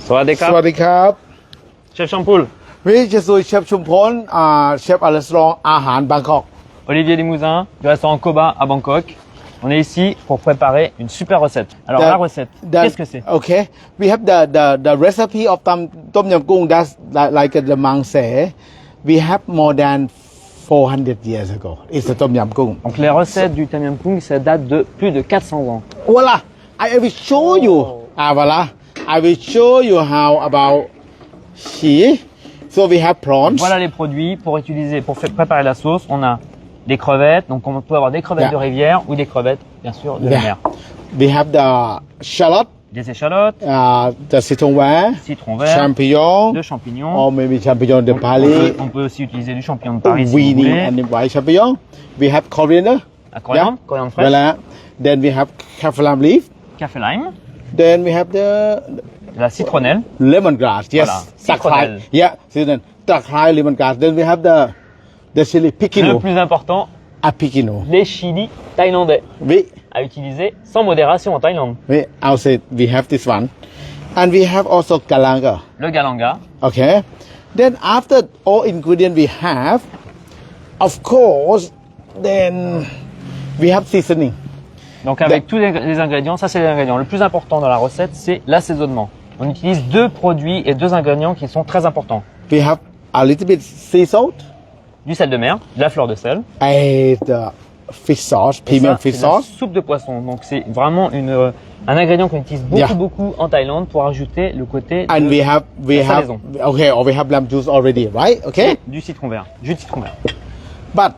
สวัสดีครับ สวัสดีครับ เชฟชอมพูล วิเชซุยเชฟชุมพลเชฟอาร์สรองอาหารบางกอก Olivier Limousin, du restaurant Koba à Bangkok. On est ici pour préparer une super recette. Alors la recette, qu'est-ce que c'est? Okay, we have the recipe of tom yam gung. That's like the Mangse. We have more than 400 years ago. It's the tom yam gung. Donc les recettes du Tom Yam Goong, ça date de plus de 400 ans. Voila, I will show you. Voilà, I will show you how about she. So we have prawns. Voilà les produits pour utiliser, pour préparer la sauce. On a des crevettes, donc on peut avoir des crevettes de rivière ou des crevettes, bien sûr, de la mer. We have the shallot, Des échalotes, the citron vert, citron vert, champignon, de champignons. or maybe champignon de On Paris, peut aussi utiliser du champignon de Paris si vous weenie voulez. and the white champignon. We have coriander. La coriandre, coriandre fraîche, Voilà. Then we have kaffir leaf. café lime, Then we have the de la citronnelle, lemongrass. Yes. Voilà. Sakhai. Citronnelle. Yeah. Citron. Sakhai lemongrass. Then we have the chili le pekino. plus important, Pekino. les chilis thaïlandais We à utiliser sans modération en Thaïlande. outside we have this one, and we have also galanga. Le galanga, Okay. Then after all ingredients we have, of course, then we have seasoning. donc avec tous les ingrédients, ça c'est les ingrédients. Le plus important dans la recette, c'est l'assaisonnement. On utilise deux produits et deux ingrédients qui sont très importants. We have a little bit sea salt Du sel de mer, de la fleur de sel, and the fish sauce, et premium ça, fish c'est de la sauce. soupe de poisson. Donc c'est vraiment un ingrédient qu'on utilise beaucoup, Yeah. beaucoup en Thaïlande pour ajouter le côté And de- we have la salaison. okay, or we have lamb juice already, right? Okay. du citron vert, jus de citron vert. But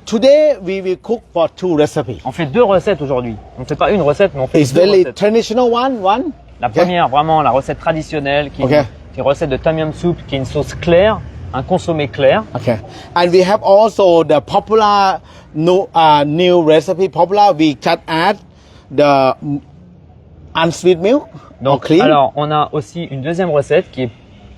today we will cook for two recipes. On fait deux recettes aujourd'hui. On ne fait pas une recette, mais on fait It's deux very recettes. traditional one. La Okay. première, vraiment la recette traditionnelle, qui Ok. est une recette de tom yum soup, qui est une sauce claire, un consommé clair. Okay. And we have also the popular new recipe. Popular, we just add the unsweet milk. or Donc, cream. alors, on a aussi une deuxième recette qui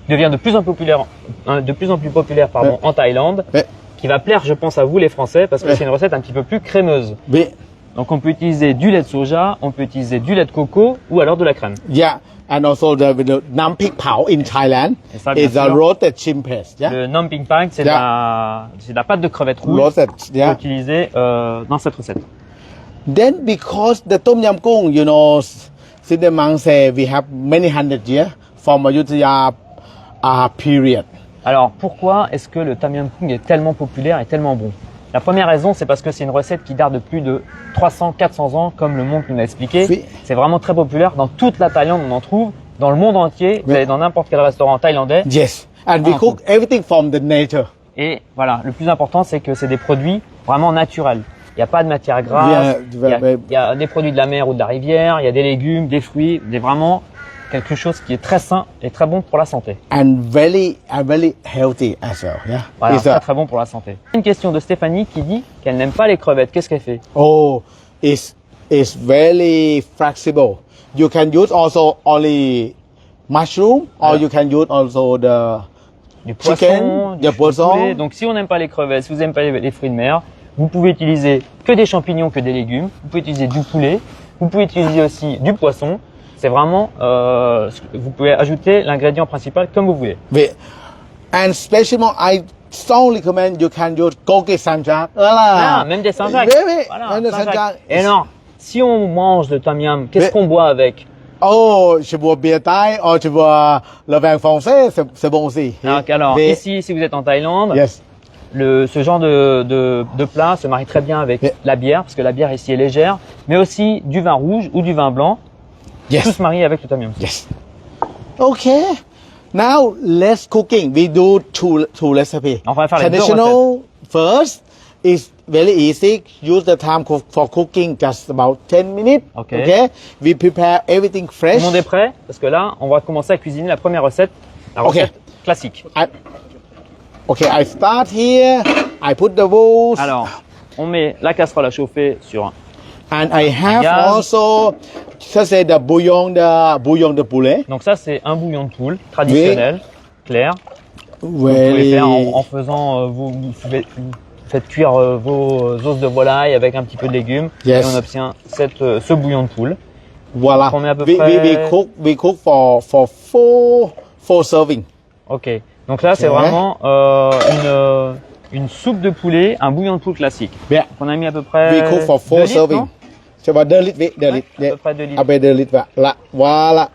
devient de plus en plus populaire Ouais. en Thaïlande, Ouais. qui va plaire, je pense, à vous les Français, parce que Ouais. c'est une recette un petit peu plus crémeuse. We, Donc, on peut utiliser du lait de soja, on peut utiliser du lait de coco ou alors de la crème. yeah. And also the nam pik pao in Thailand Et ça, bien is a sûr. roasted shrimp paste. Yeah. Le nam ping pang, c'est de la pâte de crevette rouge Roasted. qu'on peut Yeah. utiliser dans cette recette. Then because the tom yam gung, since the Mangse, we have many hundred years from Ayutthaya period. Alors, pourquoi est-ce que le Tom Yam Goong est tellement populaire et tellement bon? La première raison, c'est parce que c'est une recette qui date de plus de 300-400 ans, comme le monk nous l'a expliqué. Oui. C'est vraiment très populaire. Dans toute la Thaïlande, on en trouve. Dans le monde entier, vous Oui. allez dans n'importe quel restaurant thaïlandais. Yes. And we Ah, cook everything from the nature. Et voilà, le plus important, c'est que c'est des produits vraiment naturels. Il n'y a pas de matière grasse. Yeah, Il y a des produits de la mer ou de la rivière. Il y a des légumes, des fruits. C'est vraiment quelque chose qui est très sain et très bon pour la santé. And very healthy as well. Yeah. Voilà, It's très a- très bon pour la santé. Une question de Stéphanie qui dit qu'elle n'aime pas les crevettes. Qu'est-ce qu'elle fait? it's very flexible. You can use also only mushroom, or Alors. you can use also the Du Chicken, poisson, du poisson. poulet. Donc si on n'aime pas les crevettes, si vous n'aimez pas les fruits de mer, vous pouvez utiliser que des champignons, que des légumes. Vous pouvez utiliser du poulet. Vous pouvez utiliser aussi du poisson. C'est vraiment, vous pouvez ajouter l'ingrédient principal comme vous voulez. and especially I strongly recommend you can use gogi sanjak. Ah, même des Saint-Jacques. Oui. Voilà, Même des Saint-Jacques. Saint-Jacques. Et non, si on mange le tom yum, qu'est-ce Oui. qu'on boit avec? Oh, je bois bière thaï, ou je bois le vin français, c'est bon aussi. Alors Mais- ici, si vous êtes en Thaïlande, Yes. ce genre de plat se marie très bien avec Oui. la bière, parce que la bière ici est légère, mais aussi du vin rouge ou du vin blanc. Tout Yes. se marie avec le tom yum. Yes. Okay. Now let's cooking. We do two recipes. On va faire les deux Traditional first is very easy. Use the time for cooking just about 10 minutes. Okay. We prepare everything Tout fresh. le monde est prêt? Parce que là, on va commencer à cuisiner la première recette, la Ok. recette classique. I start here. I put the bowls. Alors, on met la casserole à chauffer sur And I have Gaz. also, ça c'est the bouillon de poulet. Donc ça, c'est un bouillon de poule traditionnel, clair. Vous pouvez Very- faire en faisant, vous faites cuire vos os de volaille avec un petit peu de légumes. Yes. Et on obtient ce bouillon de poule. Voilà. On met à peu we près- we cook for four serving. Ok. Donc là, c'est Ok. vraiment une soupe de poulet, un bouillon de poule classique. Yeah. On a mis à peu près We cook for 2 four litres, serving. non C'est pas 2 litres, oui, 2 Ouais, litres. à peu près 2 litres. À peu près 2 litres. Là, voilà.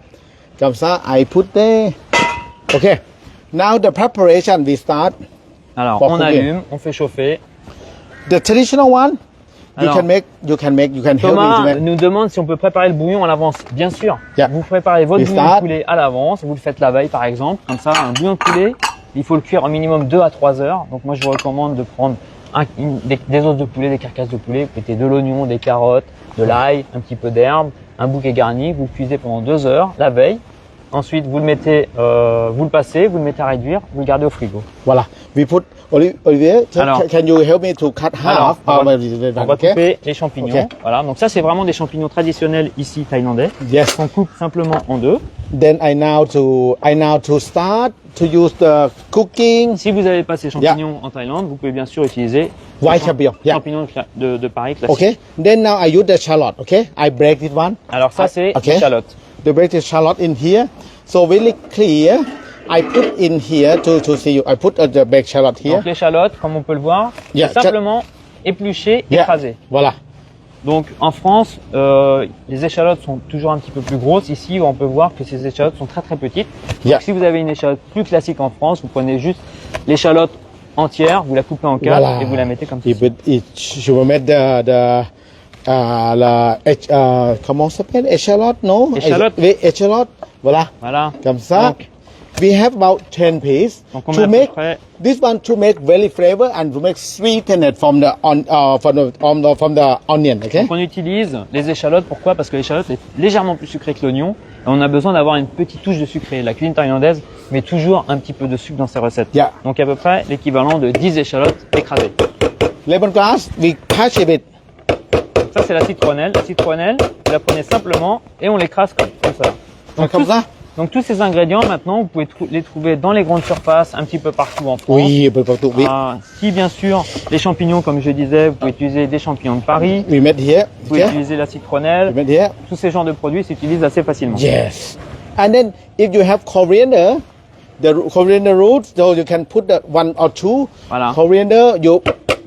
Comme ça, I put there. Okay. Now the preparation we start. Alors, Pour on cooking. allume, on fait chauffer. The traditional one, Alors, you can help me Thomas to make. nous demande si on peut préparer le bouillon à l'avance. Bien sûr. Yeah. Vous préparez votre We bouillon de start. poulet à l'avance. Vous le faites la veille, par exemple. Comme ça, un bouillon de poulet, il faut le cuire au minimum 2 à 3 heures. Donc, moi, je vous recommande de prendre des os de poulet, des carcasses de poulet. Vous mettez de l'oignon, des carottes, de l'ail, un petit peu d'herbe, un bouquet garni. Vous le cuisez pendant 2 heures la veille. Ensuite, vous le mettez, vous le passez, vous le mettez à réduire, vous le gardez au frigo. Voilà. We put Olivier, Alors. can you help me to cut Alors, half? on va Okay. couper les champignons. Ok. Voilà. Donc ça, c'est vraiment des champignons traditionnels ici thaïlandais. Yes. On coupe simplement en deux. Then I now to start to use the cooking Si vous n'avez pas ces champignons en Thaïlande, vous pouvez bien sûr utiliser white les champignon. Yeah. champignons de Paris classique. Okay. Then now I use the shallot. Okay. I break this one. Alors ça, c'est Ok. l'échalote. The break the shallot in here. So very clear. I put in here to see you. I put the baked shallot here. Donc l'échalote, comme on peut le voir, Yeah, c'est simplement épluché, Yeah. écrasé. Voilà. Donc en France, les échalotes sont toujours un petit peu plus grosses. Ici, on peut voir que ces échalotes sont très très petites. Yeah. Donc, si vous avez une échalote plus classique en France, vous prenez juste l'échalote entière, vous la coupez en quatre Voilà. et vous la mettez comme ça. Je vais mettre comment ça s'appelle? Échalote, non? Échalote. Oui, échalote. Voilà. Voilà. Comme ça. Donc, We have about 10 pieces donc on met to à peu make près this one to make very flavor and to make sweetened from the onion. Okay. Donc on utilise les échalotes. Pourquoi? Parce que l'échalote est légèrement plus sucrée que l'oignon. Et on a besoin d'avoir une petite touche de sucré. La cuisine thaïlandaise met toujours un petit peu de sucre dans ses recettes. Yeah. Donc à peu près l'équivalent de 10 échalotes écrasées. Lemongrass, we catch a bit. Ça c'est la citronnelle. La citronnelle, vous la prenez simplement et on l'écrase comme ça. Comme ça? Donc tous ces ingrédients maintenant, vous pouvez les trouver dans les grandes surfaces, un petit peu partout en France. Oui, un peu partout. Oui. Si bien sûr, les champignons, comme je disais, vous pouvez utiliser des champignons de Paris, We made here. vous pouvez Okay. utiliser la We citronnelle. made here. Tous ces genres de produits s'utilisent assez facilement. Yes. And then if you have coriander, the coriander roots, so you can put the one or two Voilà. coriander. You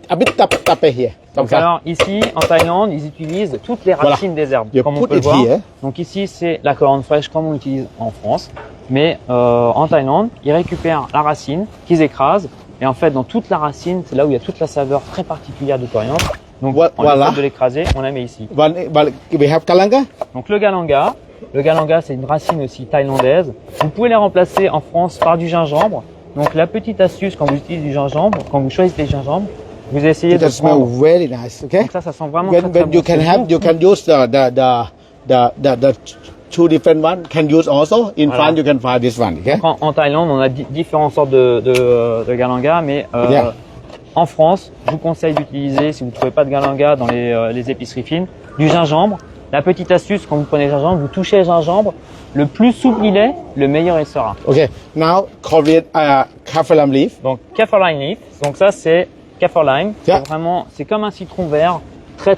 a bit tap here. Comme Donc ça. alors ici, en Thaïlande, ils utilisent toutes les racines des herbes, You comme on put peut le it voir. here. Donc ici, c'est la coriandre fraîche comme on l'utilise en France. Mais en Thaïlande, ils récupèrent la racine qu'ils écrasent. Et en fait, dans toute la racine, c'est là où il y a toute la saveur très particulière du coriandre. Donc, Voilà. le fait de l'écraser, on la met ici. We have kalanga. Donc le galanga, c'est une racine aussi thaïlandaise. Vous pouvez les remplacer en France par du gingembre. Donc la petite astuce quand vous utilisez du gingembre, quand vous choisissez le gingembre, vous essayez It de smell prendre. very nice. Okay. Donc ça sent vraiment très, très When bon. you can C'est have, bon. you can use the two different one. Can use also in Voilà. France. You can find this one. Okay. Donc, en Thaïlande, on a différentes sortes de galanga, mais Yeah. en France, je vous conseille d'utiliser, si vous ne trouvez pas de galanga dans les épiceries fines, du gingembre. La petite astuce, quand vous prenez le gingembre, vous touchez le gingembre, le plus souple il est, le meilleur il sera. Okay. Now coriander, kaffir lime leaf. Donc kaffir lime leaf, donc ça c'est kaffir lime, Yeah. c'est vraiment, c'est comme un citron vert, très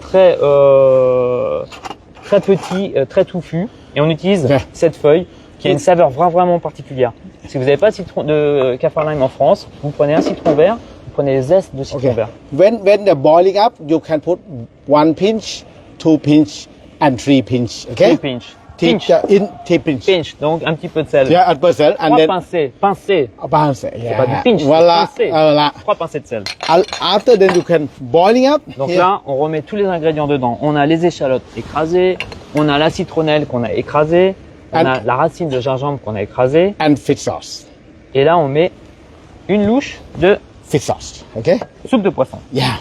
petit, très touffu, et on utilise Yeah. cette feuille qui a une saveur vraiment particulière. Si vous n'avez pas de kaffir lime en France, vous prenez un citron vert, vous prenez les zestes de citron Okay. vert. When the boiling up, you can put 1 pinch, 2 pinch, and 3 pinch. Okay. Three pinch. Pinch. In 3 pinch. Pinch, donc un petit peu de sel. Yeah, at percent, and 3 then pincées, bounce. c'est Yeah. pas du pinch, Voilà. c'est pincé. Voilà. 3 pincées de sel. After then you can boiling up. Donc here. là, on remet tous les ingrédients dedans. On a les échalotes écrasées, on a la citronnelle qu'on a écrasée, on And- a la racine de gingembre qu'on a écrasée, and fish sauce. et là on met une louche de Fish sauce. Okay. soupe de poisson. Yeah.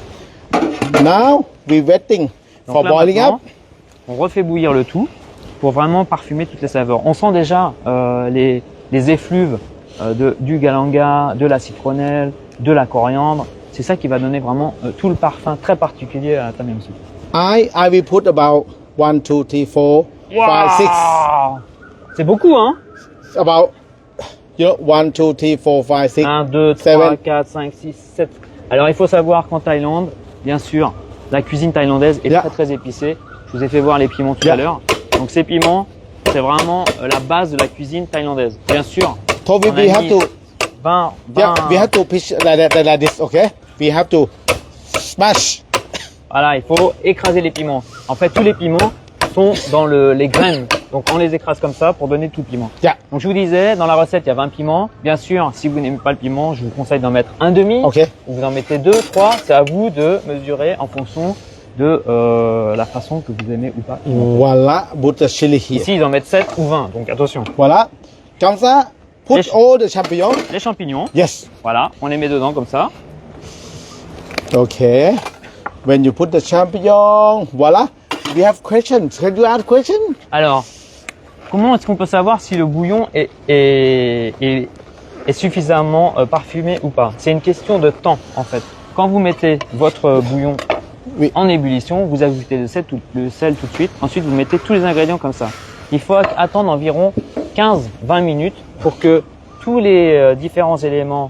Now we waiting Donc for là, boiling maintenant, up. on refait bouillir le tout pour vraiment parfumer toutes les saveurs. On sent déjà les effluves du galanga, de la citronnelle, de la coriandre. C'est ça qui va donner vraiment tout le parfum très particulier à la tom yum soup. I will put about 1, 2, 3, 4, 5, 6. Waouh, c'est beaucoup, hein? About 1, 2, 3, 4, 5, 6. 1, 2, 3, Seven. 4, 5, 6, 7. Alors il faut savoir qu'en Thaïlande, bien sûr, la cuisine thaïlandaise est Yeah. très épicée. Je vous ai fait voir les piments tout Yeah. à l'heure. Donc Donc ces piments, c'est vraiment la base de la cuisine thaïlandaise. Bien sûr, So on a we have mis to 20, we have to pitch like this, okay? We have to smash. Voilà, il faut écraser les piments. En fait, tous les piments sont dans les graines. Donc on les écrase comme ça pour donner tout le piment. Yeah. Donc je vous disais, dans la recette, il y a 20 piments. Bien sûr, si vous n'aimez pas le piment, je vous conseille d'en mettre un demi. Okay. Ou vous en mettez 2, 3. C'est à vous de mesurer en fonction de la façon que vous aimez ou pas. Voila, put the chili here. Ici, ils en mettent 7 ou 20. Donc attention. Voilà. Comme ça, put Les- all the champignons. Les champignons, Yes. voilà, on les met dedans comme ça. Okay. When you put the champignon, voila. We have questions. Can you ask question? Alors, comment est-ce qu'on peut savoir si le bouillon est suffisamment parfumé ou pas? C'est une question de temps en fait. Quand vous mettez votre bouillon Oui. en ébullition, vous ajoutez le sel tout de suite. Ensuite, vous mettez tous les ingrédients comme ça. Il faut attendre environ 15-20 minutes pour que tous les différents éléments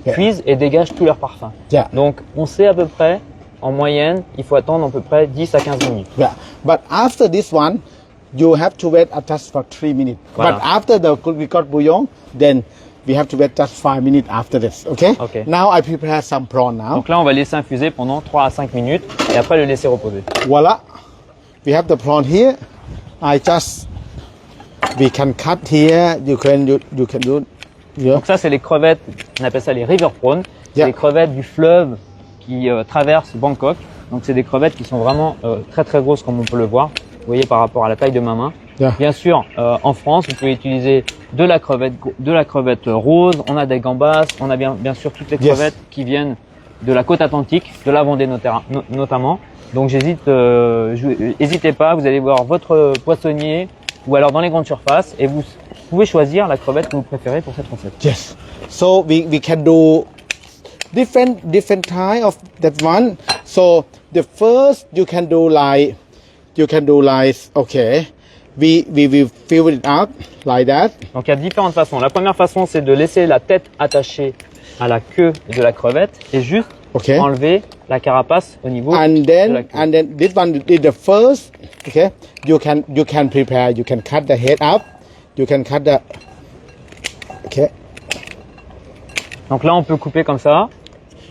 Yeah. cuisent et dégagent tout leur parfum. Yeah. Donc, on sait à peu près, en moyenne, il faut attendre à peu près 10 à 15 minutes. Yeah. But after this one, you have to wait just for 3 minutes. Voilà. But after we got bouillon, then we have to wait just 5 minutes after this. Okay? Okay. Now I prepare some prawn now. Donc là, on va laisser infuser pendant 3 à 5 minutes et après le laisser reposer. Voila. We have the prawn here. We can cut here. You can do. Yeah. Donc ça, c'est les crevettes, on appelle ça les river prawns. C'est Yeah. les crevettes du fleuve qui traversent Bangkok. Donc c'est des crevettes qui sont vraiment très très grosses comme on peut le voir. Vous voyez par rapport à la taille de ma main. Yeah. Bien sûr, en France, vous pouvez utiliser de la crevette rose. On a des gambas. On a bien sûr toutes les Yes. crevettes qui viennent de la côte atlantique, de la Vendée notamment. Donc n'hésitez pas. Vous allez voir votre poissonnier ou alors dans les grandes surfaces et vous pouvez choisir la crevette que vous préférez pour cette recette. Yes. So we can do different type of that one. So the first you can do like okay. We will fill it up like that. Donc il y a différentes façons. La première façon, c'est de laisser la tête attachée à la queue de la crevette et juste Okay. enlever la carapace au niveau And de la then queue. this one is the first. Okay. You can prepare. You can cut the head up. You can cut the. Okay. Donc là, on peut couper comme ça.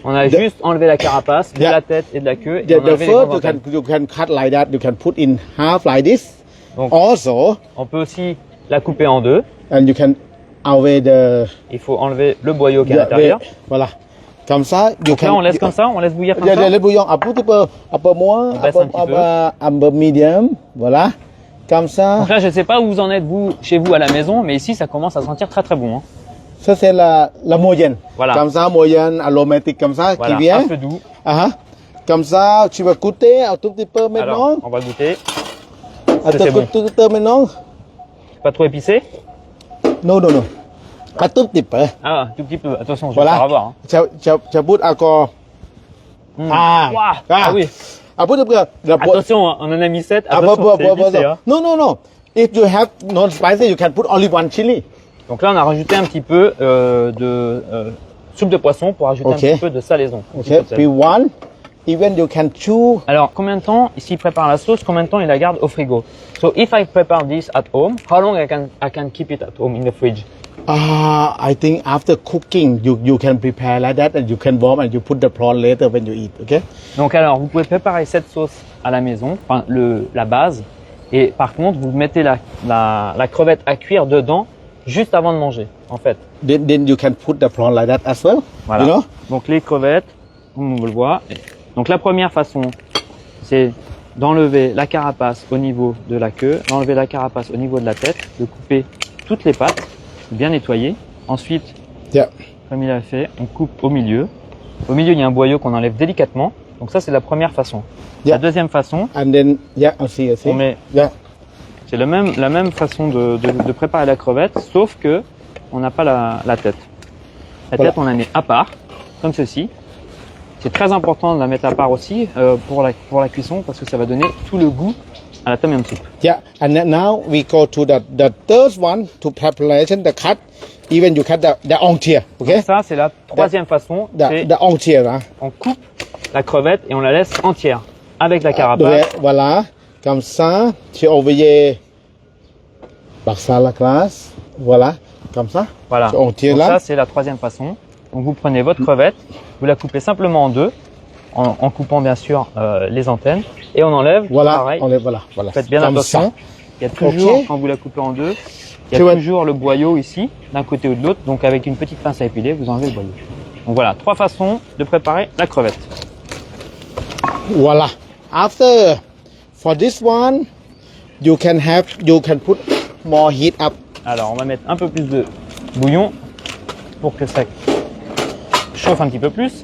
On a juste enlevé la carapace de Yeah. la tête et de la queue. Et The on a enlevé les first grandes antennes. you can cut like that. You can put in half like this. Donc, Also, on peut aussi la couper en deux. and you can away the. Il faut enlever le boyau qui est à l'intérieur. Voilà. Comme ça, you Donc là, on laisse comme ça, on laisse bouillir comme ça. Le bouillon un petit peu moins, baisse un petit un peu medium, voilà. Comme ça, Donc là, je ne sais pas où vous en êtes, vous, chez vous à la maison, mais ici, ça commence à sentir très très bon. Hein. ça c'est la moyenne. Voilà. Comme ça, moyenne, aromatique comme ça, Voilà, qui vient. un peu doux. Comme ça, tu vas goûter un tout petit peu maintenant. Alors, on va goûter. Un tout c'est bon. petit peu maintenant. Pas trop épicé. Non. Un tout petit peu. Ah, tout petit peu. Attention, je vais Voilà. faire avoir. Hein. Tu put encore. Ouah. Ah oui. Un petit peu. Attention, hein, on en a mis 7. Ah, Attention, c'est épicé, hein. Non. If you have non spicy, you can put only one chili. Donc là, on a rajouté un petit peu de soupe de poisson pour ajouter Ok. un petit peu de salaison. Un petit Okay, peu de sel. we want. Even you can chew. Alors, combien de temps, s'il prépare la sauce, combien de temps il la garde au frigo? So, if I prepare this at home, how long I can keep it at home in the fridge? I think after cooking, you can prepare like that and you can warm and you put the prawn later when you eat. Okay. Donc alors, vous pouvez préparer cette sauce à la maison, enfin la base, et par contre, vous mettez la crevette à cuire dedans juste avant de manger, en fait. Then you can put the prawn like that as well. Voilà. You know. Donc les crevettes, comme on le voit. Donc la première façon, c'est d'enlever la carapace au niveau de la queue, d'enlever la carapace au niveau de la tête, de couper toutes les pattes, bien nettoyer. Ensuite, Yeah. comme il a fait, on coupe au milieu. Au milieu, il y a un boyau qu'on enlève délicatement. Donc ça, c'est la première façon. Yeah. La deuxième façon, And then I see. on met, Yeah. c'est la même façon de préparer la crevette, sauf que on n'a pas la tête. La Voilà. tête, on la met à part, comme ceci. C'est très important de la mettre à part aussi pour la cuisson parce que ça va donner tout le goût à la tom yum soup. Yeah. And then now we go to the third one to preparation the cut. Even you cut the ongchia. Okay. Donc ça, c'est la troisième façon. C'est The ongchia. Hein. on coupe la crevette et on la laisse entière avec la carapace. Voilà. Comme ça, tu envoies Baksa la classe. Voilà, comme ça. Voilà. On tire Donc là. ça, c'est la troisième façon. Donc vous prenez votre crevette, vous la coupez simplement en deux, en coupant bien sûr les antennes, et on enlève. Voilà, Pareil. on est, voilà, voilà. Faites bien Comme attention. ça. Il y a toujours, Ok. quand vous la coupez en deux, il y Tu a vois- toujours le boyau ici, d'un côté ou de l'autre. Donc avec une petite pince à épiler, vous enlevez le boyau. Donc voilà, trois façons de préparer la crevette. Voilà. After, for this one, you can put more heat up. Alors on va mettre un peu plus de bouillon pour que ça chauffe un petit peu plus.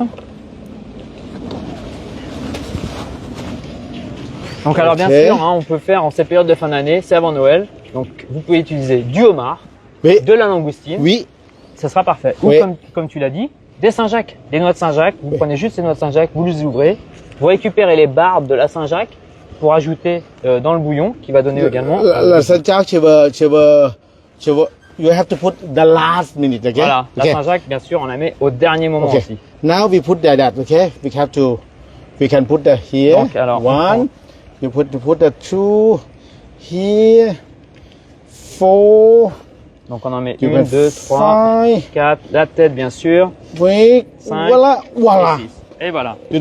Donc alors bien Ok. sûr, hein, on peut faire en ces périodes de fin d'année, c'est avant Noël. Donc vous pouvez utiliser du homard, Oui, de la langoustine, oui, ça sera parfait. Ou Oui. comme tu l'as dit, des Saint-Jacques, des noix de Saint-Jacques. Vous prenez juste ces noix de Saint-Jacques, vous les ouvrez, vous récupérez les barbes de la Saint-Jacques pour ajouter dans le bouillon qui va donner également. La Saint-Jacques, you have to put the last minute, okay? Voilà, la Okay. Saint-Jacques, bien sûr, on la met au dernier moment Okay. aussi. Now we put that, okay? We can put that here. Donc, alors, one, you put the two here, four, Donc on en met you une, can deux, trois, five, quatre, la tête bien sûr, six, Cinq. voilà, voilà. et six. Et voilà. You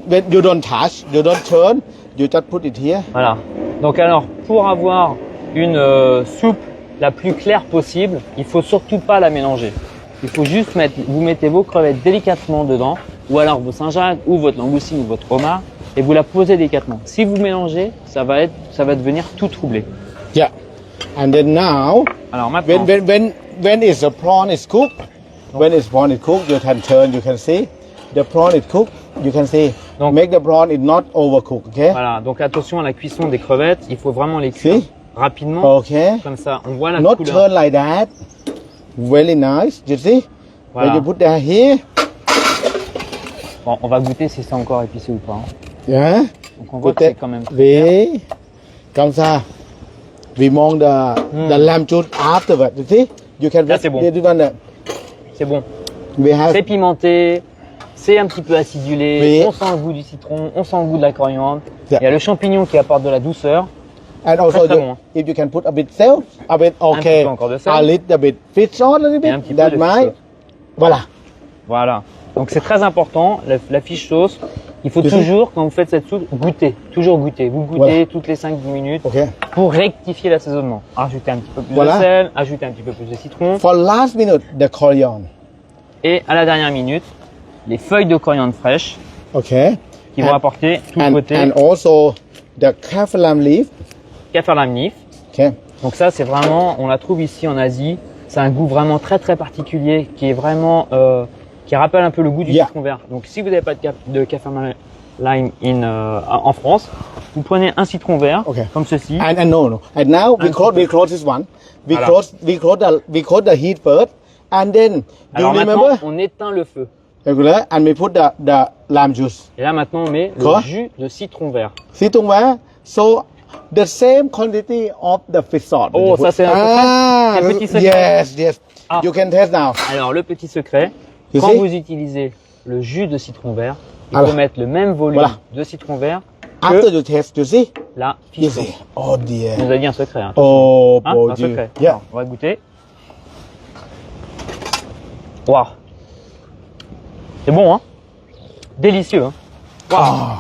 when you don't touch, you don't turn, you just put it here. Voilà. Donc alors, pour avoir une soupe la plus claire possible, il faut surtout pas la mélanger. Il faut juste vous mettez vos crevettes délicatement dedans, ou alors vos Saint-Jacques, ou votre langoustine, ou votre homard, et vous la posez délicatement. Si vous mélangez, ça va devenir tout troublé. Yeah. And then now, Alors maintenant, when is the prawn is cooked, when is prawn is cooked, you can turn, you can see the prawn is cooked, you can see. Donc- Make the prawn is not overcooked, okay? voilà. Donc attention à la cuisson des crevettes, il faut vraiment les cuire Si. rapidement, Okay. comme ça, on voit la Not couleur. turn like that. Very nice. You see? Voilà. When you put that here, Bon, on va goûter si c'est encore épicé ou pas. hein. yeah. Donc on voit Put que c'est that quand même. way. Comme ça. We mong the lamb juice afterward. You see? You can Là, c'est bon. you do that. C'est bon. We have C'est pimenté, c'est un petit peu acidulé, Oui. on sent le goût du citron, on sent le goût de la coriandre. Yeah. Il y a le champignon qui apporte de la douceur. and also très bon. if you can put a bit salt, a bit okay, petit peu encore de sel. a little bit fish sauce, a little Et un bit. petit peu That de fish might. sauce. Voilà. Voilà. Donc c'est très important, la fiche sauce. Il faut C'est ça. toujours, quand vous faites cette soupe, goûter. Toujours goûter. Vous goûtez Voilà. toutes les 5-10 minutes Okay. pour rectifier l'assaisonnement. Ajouter un petit peu plus Voilà. de sel, ajouter un petit peu plus de citron. For last minute, the coriander. Et à la dernière minute, les feuilles de coriandre fraîches Okay. qui vont apporter tout le côté and also the kaffir lamb leaf. kaffir lamnif. Okay. Donc ça, c'est vraiment, on la trouve ici en Asie. C'est un goût vraiment très très particulier qui est vraiment, qui rappelle un peu le goût du Yeah. citron vert. Donc si vous n'avez pas de kaffir lime en France, vous prenez un citron vert Okay. comme ceci. And no. And now we close this one. We Voilà. close the heat first, and then do you Alors maintenant, remember? on éteint le feu. Regular, and we put the lamb juice. Et là maintenant, on met Quoi? le jus de citron vert. Citron vert. So the same quantity of the fish sauce. that Oh, you put. ça, c'est un secret? Ah, Un petit secret? yes. Ah. You can taste now. Alors le petit secret, You quand see? vous utilisez le jus de citron vert, il Alors. faut mettre le même volume Voilà. de citron vert After que you taste, you see? la You fiche sauce. see? Oh dear. On nous a dit un secret. Hein. Oh, Hein, boy, un secret. Yeah. Alors, on va goûter. Waouh. C'est bon, hein. Délicieux, hein. Waouh.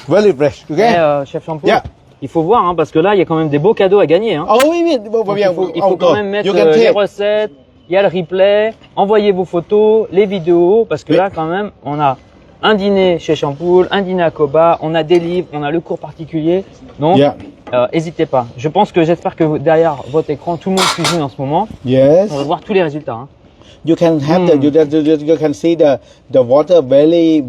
Very fresh. Okay. Eh, chef Shampoo, Yeah. il faut voir, hein, parce que là, il y a quand même des beaux cadeaux à gagner. Hein. Oh oui. Donc, il faut quand même mettre You can les take. recettes, il y a le replay, envoyez vos photos, les vidéos, parce que Oui. là, quand même, on a un dîner chez Champoul, un dîner à Koba, on a des livres, on a le cours particulier. Donc, Yeah. n'hésitez pas. J'espère que derrière votre écran, tout le monde cuisine en ce moment. Yes. On va voir tous les résultats. Hein. You can have you can see the water very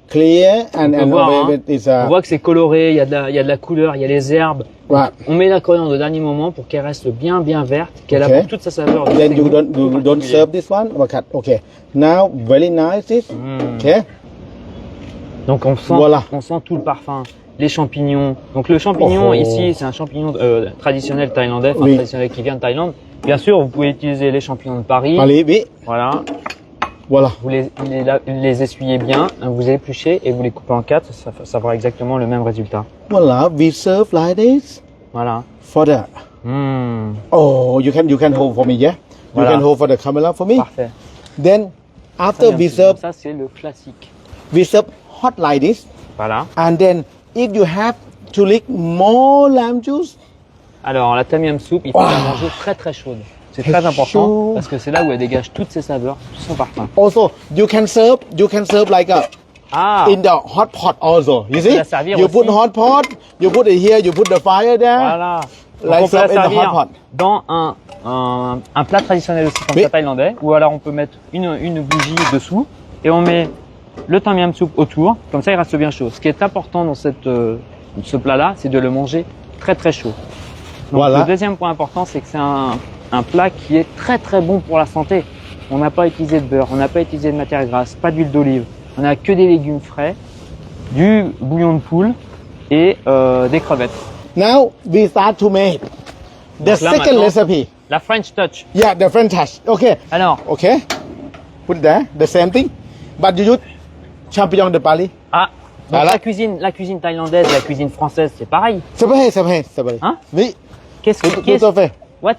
clear On peut voir, hein. it's On voit que c'est coloré, il y a de la couleur, il y a les herbes. right. On met la coriandre au dernier moment pour qu'elle reste bien verte, qu'elle Ok. apporte toute sa saveur. Then you don't serve this one. Okay. Now very nice. This. Okay. Donc on sent, Voilà. on sent tout le parfum, les champignons. Donc le champignon Oh. ici, c'est un champignon traditionnel thaïlandais, enfin Oui. traditionnel qui vient de Thaïlande. Bien sûr, vous pouvez utiliser les champignons de Paris. Allez, oui. Voilà, Voilà. vous les essuyez bien, vous épluchez et vous les coupez en quatre, ça fera exactement le même résultat. Voilà. We serve like this. Voilà. for the. Oh, you can hold for me, yeah. You Voilà. can hold for the camera for me. Parfait. Then after Très we bien. serve, Ça, c'est le classique. we serve hot like this, Voilà. and then if you have to lick more lamb juice, Alors, la tom yum soup, il faut la manger très très chaude. C'est très Très important chaud. parce que c'est là où elle dégage toutes ses saveurs, tout son parfum. also you can serve like a Ah, in the hot pot also. You see, la servir you aussi. put hot pot, you put it here, you put the fire there. voilà. Donc, Like on peut la serve in the hot servir pot. dans un plat traditionnel aussi comme Oui. ça thaïlandais, ou alors on peut mettre une bougie dessous et on met le tom yum soup autour, comme ça il reste bien chaud. Ce qui est important dans ce plat-là, c'est de le manger très très chaud. Donc, Voilà. le deuxième point important, c'est que c'est un plat qui est très très bon pour la santé. On n'a pas utilisé de beurre, on n'a pas utilisé de matière grasse, pas d'huile d'olive. On n'a que des légumes frais, du bouillon de poule et des crevettes. Now we start to make the Donc là, second maintenant- recipe. La French touch. Yeah, the French touch. Okay, Alors, okay. Put there the same thing, but you use champignon de Paris. donc Voilà. la cuisine thaïlandaise, la cuisine française, c'est pareil. C'est pareil. Hein? Oui, Qu'est-ce tout à fait. what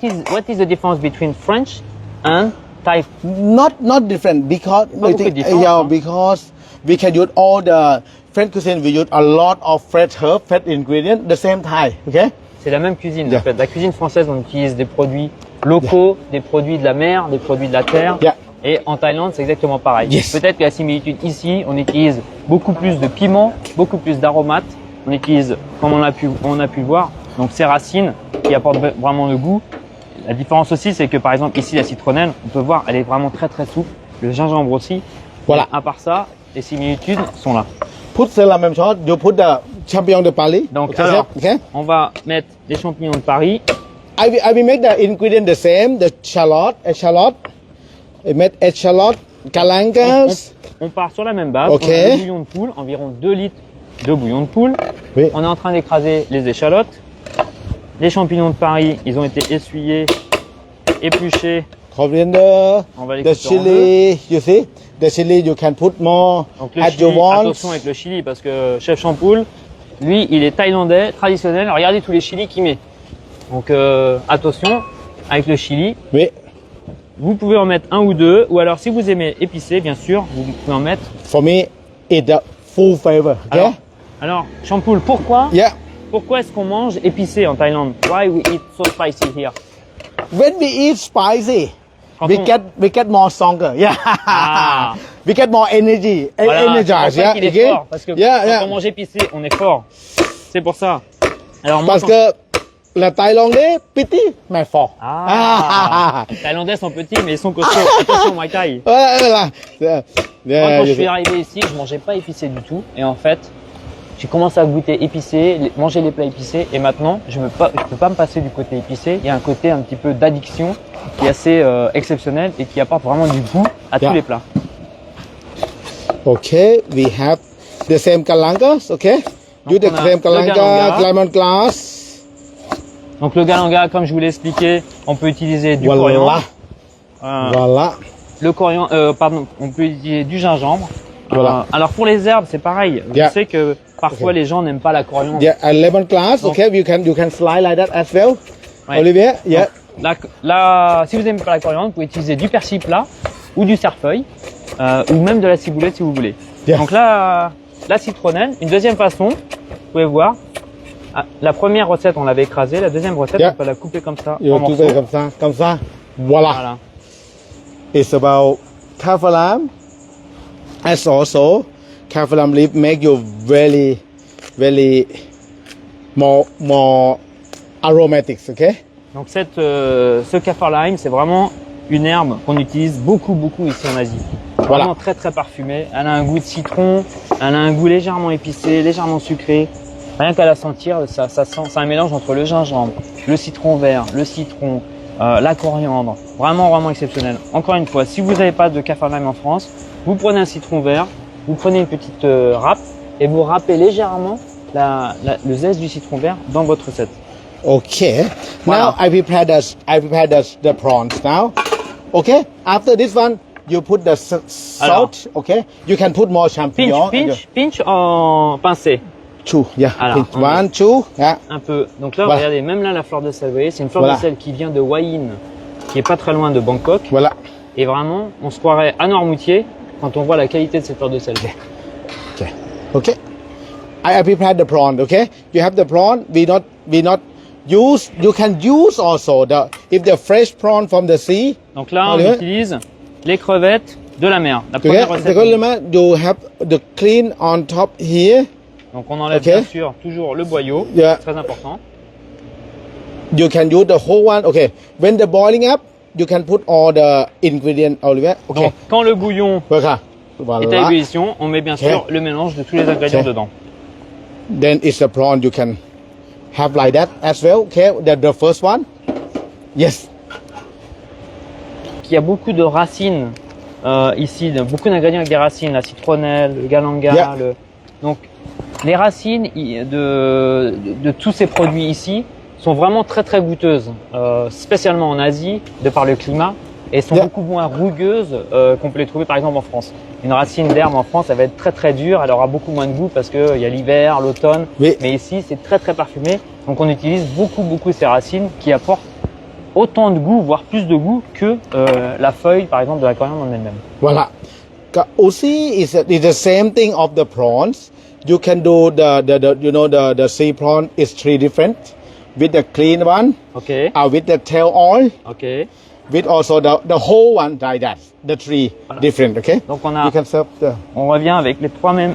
is the difference between French and Thai? Not different because Pas beaucoup de différence, yeah, hein. because we can use all the French cuisine. We use a lot of fresh herb, fresh ingredients. The same time. Okay. C'est la même cuisine. Yeah. En fait. La cuisine française, on utilise des produits locaux, des produits de la mer, des produits de la terre. Yeah. Et en Thaïlande, c'est exactement pareil. Yes. Peut-être que la similitude ici, on utilise beaucoup plus de piments, beaucoup plus d'aromates. On utilise, comme on a pu le voir, donc ces racines qui apportent vraiment le goût. La différence aussi, c'est que par exemple ici, la citronnelle, on peut voir, elle est vraiment très très souple. Le gingembre aussi. Voilà. Et à part ça, les similitudes sont là. Put c'est la même chose. You put the champignon de Paris. Donc, okay, alors, okay. on va mettre les champignons de Paris. I will make the ingredient the same. The shallot. I make shallot, galangas. On part sur la même base. Ok. On a du bouillon de poule, environ 2 litres de bouillon de poule. Oui. On est en train d'écraser les échalotes. Les champignons de Paris, ils ont été essuyés, épluchés. Coriander. On va les The couper en chili. You see, the chili you can put more Donc le as you chili, want. attention avec le chili parce que Chef Champoule, lui, il est thaïlandais, traditionnel. Regardez tous les chilis qu'il met. Donc attention avec le chili. Oui. Vous pouvez en mettre un ou deux, ou alors si vous aimez épicé, bien sûr, vous pouvez en mettre. For me, it's the full flavor. Okay. Alors Champoule, pourquoi Yeah. est-ce qu'on mange épicé en Thaïlande? Why we eat so spicy here? When we eat spicy, Quand we on- get more stronger. Yeah. Ah. We get more energy. Voilà, c'est pour Energized. ça Yeah. qu'il est Okay? fort, parce que Yeah, quand yeah. on mange épicé, on est fort. C'est pour ça. Alors moi, Parce quand- que le Thaïlandais, petit, mais fort. Ah, les Thaïlandais sont petits, mais ils sont costauds. Attention, Muay Thai. Voilà. Yeah. Moi, Yeah, quand je you suis see. arrivé ici, je mangeais pas épicé du tout. Et en fait, j'ai commencé à goûter épicé, manger les plats épicés. Et maintenant, je peux pas me passer du côté épicé. Il y a un côté un petit peu d'addiction qui est assez exceptionnel et qui apporte vraiment du goût à Yeah. tous les plats. Okay, we have the same galangas. Okay. You the on a same le galanga, galanga. lemongrass. Donc le galanga, comme je vous l'ai expliqué, on peut utiliser du Voilà. coriandre. Voilà. Le coriandre, on peut utiliser du gingembre. Voilà. Alors pour les herbes, c'est pareil. Yeah. Je sais que parfois Okay. les gens n'aiment pas la coriandre. Yeah, a lemongrass. Donc- Okay, you can slide like that as well. Ouais. Olivier, yeah. Si vous n'aimez pas la coriandre, vous pouvez utiliser du persil plat ou du cerfeuil ou même de la ciboulette si vous voulez. Yeah. Donc là, la citronnelle. Une deuxième façon, vous pouvez voir. La première recette, on l'avait écrasée. La deuxième recette, Yeah. on peut la couper comme ça You en do morceaux. it comme ça, comme ça. Voilà. Voilà. It's about kafalam. As also, kafalam leaf make you very more aromatics. Okay. Donc ce kaffir lime, c'est vraiment une herbe qu'on utilise beaucoup ici en Asie. Voilà. Vraiment très parfumée. Elle a un goût de citron, elle a un goût légèrement épicé, légèrement sucré. Rien qu'à la sentir, ça sent, c'est un mélange entre le gingembre, le citron vert, le citron, la coriandre. Vraiment exceptionnel. Encore une fois, si vous n'avez pas de kaffir lime en France, vous prenez un citron vert, vous prenez une petite râpe et vous râpez légèrement le zeste du citron vert dans votre recette. Okay. Voilà. Now I prepare the prawns now. Okay. After this one, you put the salt. Alors. Okay. You can put more champignon. Pinch en pincée. two. Yeah. Alors, pinch. on One, two. Yeah. Un peu. Donc là, Voilà. regardez, même là, la fleur de sel, vous voyez, c'est une fleur Voilà. de sel qui vient de Hua Hin, qui est pas très loin de Bangkok. Voilà. Et vraiment, on se croirait à Noirmoutier quand on voit la qualité de cette fleur de sel. Okay. Okay. I prepared the prawn. Okay. You have the prawn. We not use. You can use also the if the fresh prawn from the sea. Donc là, on Allez. utilise les crevettes de la mer. La Okay. première recette. You have the clean on top here. Donc on enlève Ok. bien sûr toujours le boyau, Yeah. très important. You can use the whole one. Okay. When the boiling up, you can put all the ingredient Olivier. Okay. Donc quand le bouillon Okay. est à Voilà. ébullition, on met bien sûr le mélange de tous les ingrédients Ok. dedans. Then it's the prawn. You can have like that as well. Okay. The first one. Yes. Il y a beaucoup de racines ici, beaucoup d'ingrédients avec des racines, la citronnelle, le galanga. Yeah. Donc les racines de tous ces produits ici sont vraiment très très goûteuses, spécialement en Asie, de par le climat, et sont Yeah. beaucoup moins rugueuses qu'on peut les trouver par exemple en France. Une racine d'herbe en France, elle va être très très dure, elle aura beaucoup moins de goût parce qu'il y a l'hiver, l'automne, Oui. mais ici c'est très très parfumé, donc on utilise beaucoup ces racines qui apportent autant de goût, voire plus de goût que la feuille par exemple de la coriandre en elle-même. Voilà. Usi is the same thing of the prawns. You can do the sea prawn is three different with the clean one, Ok, with the tail oil, ok. with also the whole one like that. The three Voilà. different. Okay. Donc on You can serve the. revient avec les trois mêmes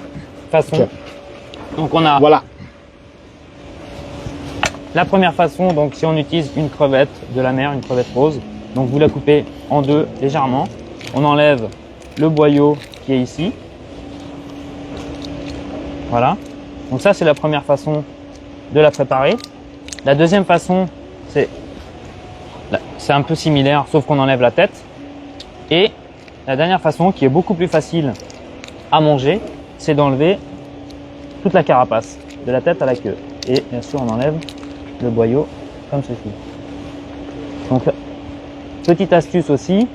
façons. Ok. Donc on a Voilà. la première façon, donc si on utilise une crevette de la mer, une crevette rose, donc vous la coupez en deux légèrement. On enlève le boyau qui est ici. Voilà. Donc ça c'est la première façon de la préparer. La deuxième façon, c'est un peu similaire, sauf qu'on enlève la tête. Et la dernière façon, qui est beaucoup plus facile à manger, c'est d'enlever toute la carapace, de la tête à la queue. Et bien sûr, on enlève le boyau comme ceci. Donc, petite astuce aussi,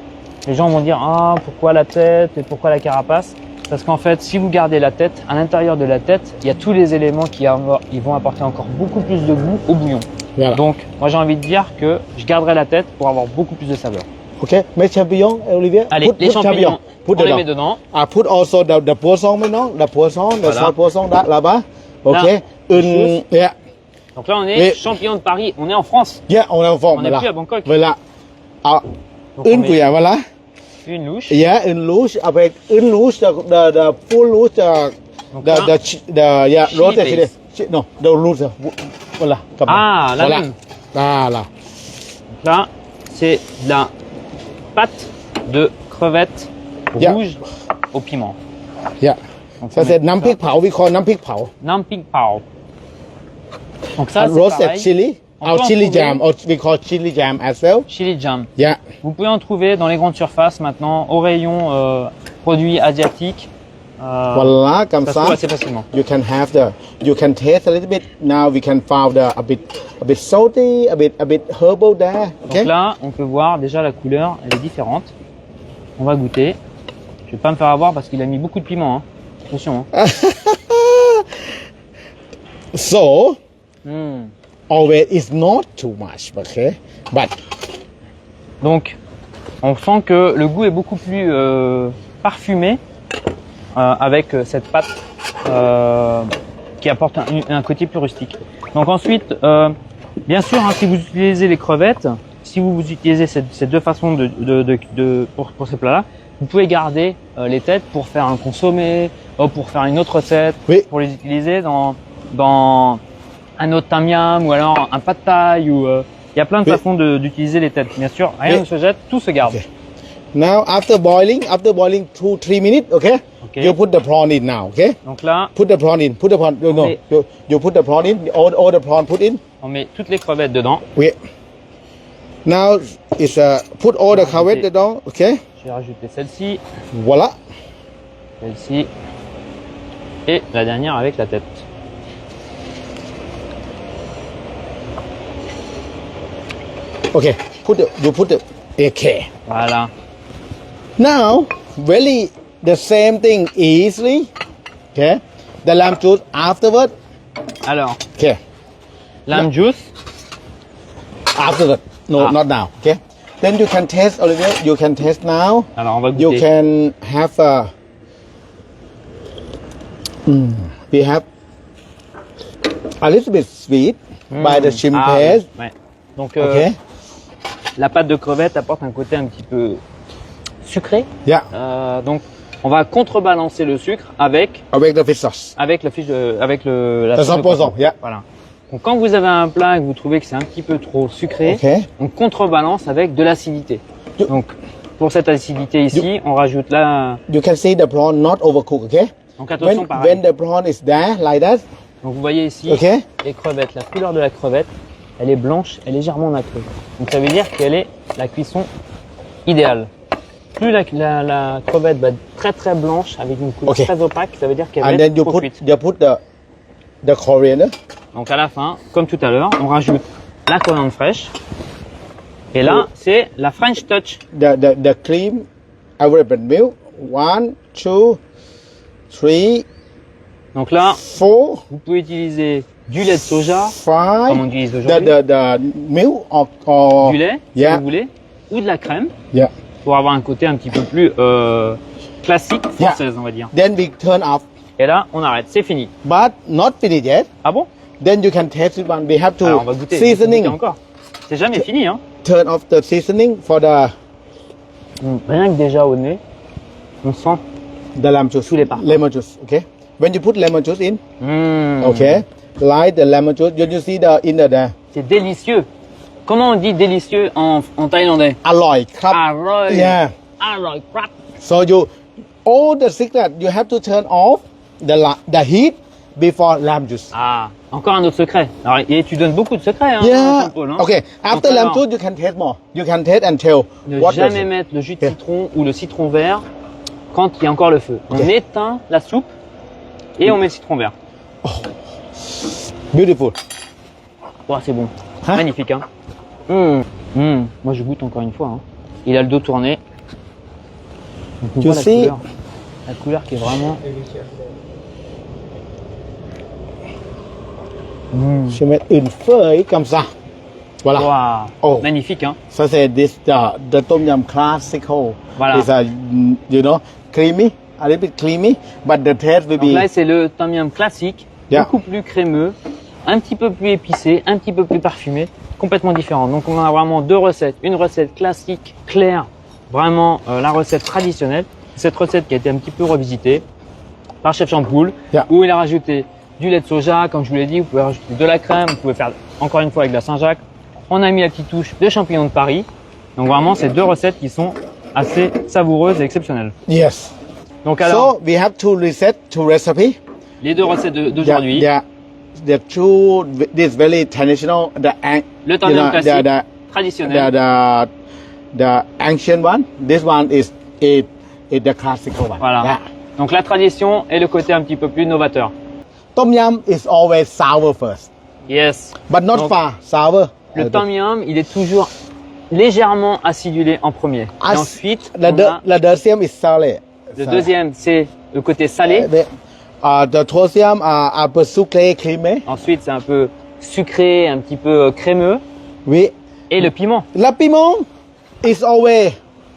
les gens vont dire « Ah, pourquoi la tête et pourquoi la carapace ?» Parce qu'en fait, si vous gardez la tête, à l'intérieur de la tête, il y a tous les éléments qui vont apporter encore beaucoup plus de goût au bouillon. Voilà. Donc, moi j'ai envie de dire que je garderai la tête pour avoir beaucoup plus de saveur. Okay. Make champignon, Olivier. Allez, les champignons, Put on les the met dedans. put also the poisson maintenant, the poisson, the Voilà. soy poisson là-bas. Okay. chose. Yeah. Donc là, on est Mais- champignons de Paris, on est en France. Yeah, on est en forme. On n'est Voilà. plus à Bangkok. Voilà. Ah, Donc, on une met cuillère, voilà. une louche. Yeah, une louche avec une louche, the full louche, Donc là, yeah, chili roasted paste. chili. No, the louche. Voilà. comme Ah, ça. la Voilà. même. Voilà. Donc là, c'est de la pâte de crevettes Yeah. rouges au piment. Yeah. Donc, Ça on c'est met nam pik pao, we call nam pik pao. Nam Ping Pao. Donc ça, c'est Roasted pareil. chili, On or peut en chili trouver- jam, or we call chili jam as well. Chili jam. Yeah. Vous pouvez en trouver dans les grandes surfaces maintenant, au rayon produits asiatiques. Voilà, comme Ça se ça. trouve assez facilement. You can taste a little bit. Now we can find a bit salty, a bit herbal there. Okay. Donc là, on peut voir déjà la couleur, elle est différente. On va goûter. Je vais pas me faire avoir parce qu'il a mis beaucoup de piment. Hein. Attention. Hein. So, Hmm. always it's not too much, okay? But Donc, on sent que le goût est beaucoup plus parfumé avec cette pâte qui apporte un côté plus rustique. Donc ensuite, bien sûr, hein, si vous utilisez les crevettes, si vous utilisez ces deux façons pour ces plats-là, vous pouvez garder les têtes pour faire un consommé, pour faire une autre recette, Oui. pour les utiliser dans un autre tam yam ou alors un pad thai ou il y a plein de Oui. façons d'utiliser les têtes. Bien sûr, rien Oui. ne se jette, tout se garde. Okay. Now after boiling 2-3 minutes, okay? Okay. You put the prawn in now, okay? Donc là, Put the prawn in. Put the prawn. No, Oui. you put the prawn in. All the prawn put in. on met toutes les crevettes dedans. Wait. Now it's put all the crevettes down, okay? Je vais rajouter celle-ci, Voilà. celle-ci et la dernière avec la tête. Okay. You put the okay. Voilà. Now, really the same thing easily. Okay. The lamb juice afterward, Alors, Okay. lime juice. After that, no, Ah. not now. Okay. Then you can taste, Olivier. You can taste now. Alors, on va You goûter. can have a. We have a little bit sweet by the shrimp Ah, paste. ouais. Donc, Okay. la pâte de crevette apporte un côté un petit peu sucré. Yeah. Donc, on va contrebalancer le sucre avec Avec the fish sauce. avec la fiche de, avec le la The sauce de supposant, poisson. yeah. Voilà. Donc, quand vous avez un plat et que vous trouvez que c'est un petit peu trop sucré, Okay. on contrebalance avec de l'acidité. You- Donc, pour cette acidité ici, on rajoute là. You can see the prawn not overcooked. Okay. Donc, attention, When pareil. the prawn is there like that. Donc, vous voyez ici Okay. les crevettes. La couleur de la crevette, elle est blanche et légèrement nacrée. Donc, ça veut dire qu'elle est la cuisson idéale. Plus la crevette va être très très blanche avec une couleur Ok. très opaque, ça veut dire qu'elle va And être then you trop put cuite. the coriander. Donc à la fin, comme tout à l'heure, on rajoute la coriandre fraîche. Et là, c'est la French touch. The cream, available milk. 1, 2, 3, Donc là, 4, vous pouvez utiliser du lait de soja, 5. comme on utilise aujourd'hui, The milk or du lait, si Yeah. vous voulez, ou de la crème, Yeah. pour avoir un côté un petit peu plus classique, Yeah. française, on va dire. Then we turn off. Et là, on arrête, c'est fini. But not finished yet. Ah bon? Then you can taste it one. We have Alors on va to goûter, seasoning. goûter encore. C'est jamais fini, hein. Turn off the seasoning for the Rien que déjà au nez, on sent. lemon juice. Tous les parts. Lemon juice. Okay. When you put lemon juice in, Mmh. okay, like the lemon juice, you see the in the C'est délicieux. Comment on dit délicieux en thaïlandais? อร่อยครับ Aroy. Yeah. Aroy crap. So all the secret, you have to turn off the heat before lamb juice. Ah, encore un autre secret. Alors, et tu donnes beaucoup de secrets, hein, Yeah. Jean-Paul, hein. Okay. After Donc, lamb alors, juice, you can taste more. You can taste and tell ne what jamais does it. mettre le jus de Yeah. citron ou le citron vert quand il y a encore le feu. On Ok. éteint la soupe et on met le citron vert. Beautiful. Oh, c'est bon. Hein? Magnifique, hein. Moi, je goûte encore une fois, hein. Il a le dos tourné. Donc, on You voit la see? couleur. La couleur qui est vraiment... Je vais mettre une feuille comme ça. Voilà. Waouh. Oh. Magnifique, hein. So say this the tom yum classical. Voilà. It's a creamy, a little bit creamy, but the taste will Donc be là, c'est le tom yum classique, Yeah. beaucoup plus crémeux, un petit peu plus épicé, un petit peu plus parfumé, complètement différent. Donc on a vraiment deux recettes. Une recette classique, claire, vraiment la recette traditionnelle. Cette recette qui a été un petit peu revisitée par Chef Champoul, Yeah. où il a rajouté du lait de soja, comme je vous l'ai dit, vous pouvez rajouter de la crème, vous pouvez faire encore une fois avec de la Saint-Jacques. On a mis la petite touche de champignons de Paris. Donc vraiment, c'est deux recettes qui sont assez savoureuses et exceptionnelles. yes. Donc alors, So we have to reset two recipe. les deux recettes d'aujourd'hui. The two this very traditional Le tom yum classique, traditionnel. the ancient one. This one is the classical one. Voilà. Yeah. Donc la tradition et le côté un petit peu plus novateur. Tom yum is always sour first, Yes. but not Donc, far sour. Le tom yum, il est toujours légèrement acidulé en premier. Et ensuite, on a the deuxième is salé. le deuxième, c'est le côté salé. The troisième un peu sucré, crémé. Ensuite, c'est un peu sucré, un petit peu crémeux. Oui. Et le piment. Le piment is always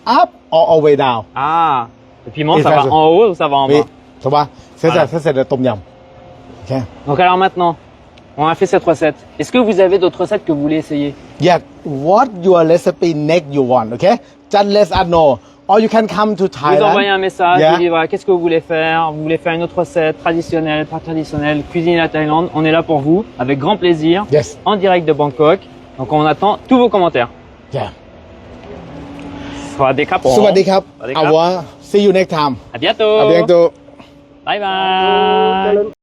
up or always down. Ah, le piment, Et ça ça, va ça- en haut ou ça va en Oui. bas? Ça va. Voilà. Ça c'est le tom yum. Ok. Donc alors maintenant, on a fait cette recette. Est-ce que vous avez d'autres recettes que vous voulez essayer? Yeah. What your recipe next you want? Okay. Just let us know. Or you can come to Vous Thailand. envoyez un message, Yeah. vous dites voilà, qu'est-ce que vous voulez faire? Vous voulez faire une autre recette traditionnelle, pas traditionnelle, cuisiner la Thaïlande? On est là pour vous, avec grand plaisir, Yes. en direct de Bangkok. Donc on attend tous vos commentaires. Yeah. สวัสดีครับผม สวัสดีครับ สวัสดีครับ Our see you next time. À bientôt. À bientôt. Bye bye.